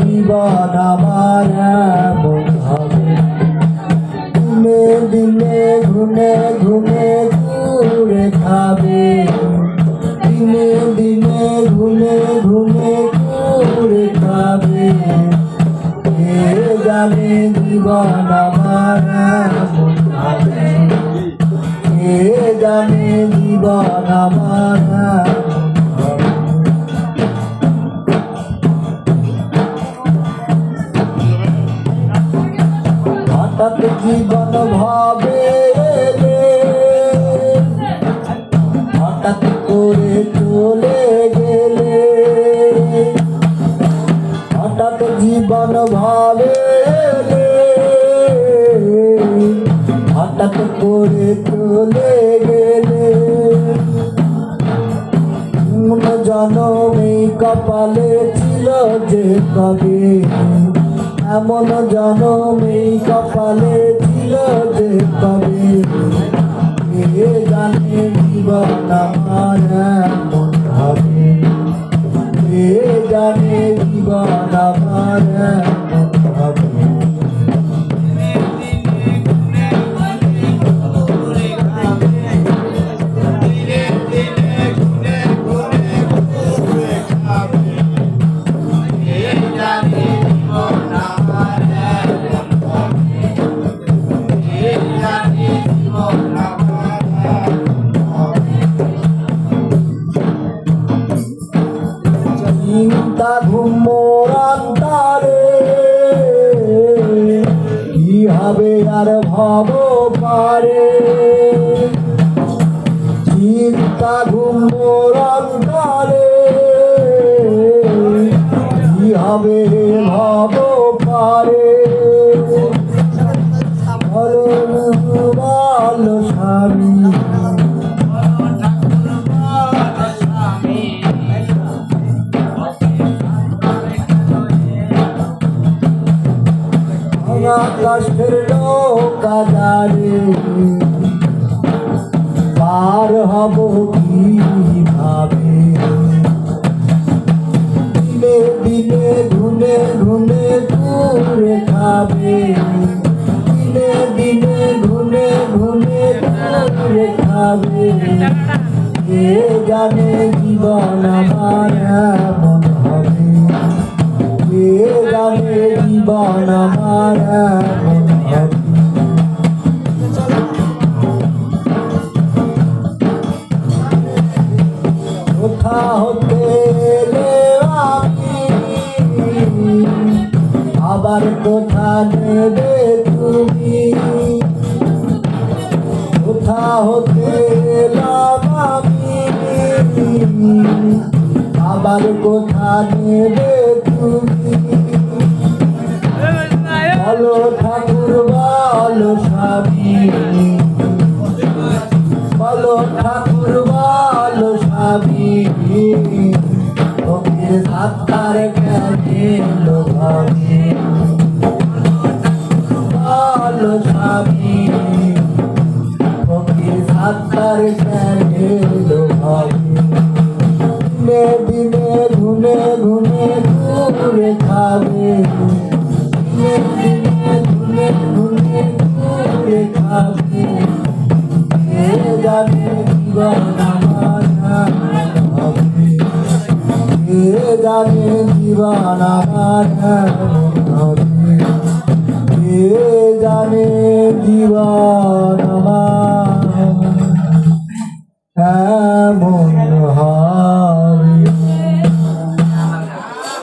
জীবন আমার এমন হবে, দিনে দিনে ঘুনে ঘুনে ঘুরে খাবে, দিনে দিনে ঘুনে ঘুনে ঘুরে খাবে। কে জানে জীবন আমার এমন হবে, কে জানে জীবন আমার হঠাৎ জীবন ভাবে হঠাৎ করে চলে গেলে, হঠাৎ জীবন ভাবে হঠাৎ করে চলে গেলে। কোন জনমে কপালে ছিল যে কবে, এমন জনমে কপালে ছিল যে কবে। কে জানে জীবন আমার এমন হবে, কে জানে জীবন আমার এমন হবে। চিন্তা ঘুমোর অন্তরে কি হবে আর ভাব পারে, চিন্তা ঘুমোর অন্তরে কি হবে ভাব পারে। বলো স্বামী কষ্টের নৌকা জানে পার হব কিভাবে, দিনে দিনে ঘুনে ঘুনে ঘুরে খাবে, দিনে দিনে ঘুনে ঘুনে ঘুরে খাবে। কে জানে জীবন আমার এমন হবে, কে জানে জীবন আমার এমন হবে। কোথা হতে এলে আমি, আবার কোথা নেবে তুমি, কোথা হতে এলাম আমি, আবার কোথা নেবে তুমি। বলো ঠাকুর বলো স্বামী, বলো ঠাকুর বলো স্বামী, ফকির সাত্তার কেনে লোভাবে। বলো স্বামী ফকির সাত্তার কেনে লোভাবে। দিনে দিনে ঘুনে ঘুনে ঘুরে খাবে, দিনে দিনে ঘুনে ঘুনে ঘুরে খাবে। কে জানে জীবন আমার হবে, কে জানে জীবন আমার হবে।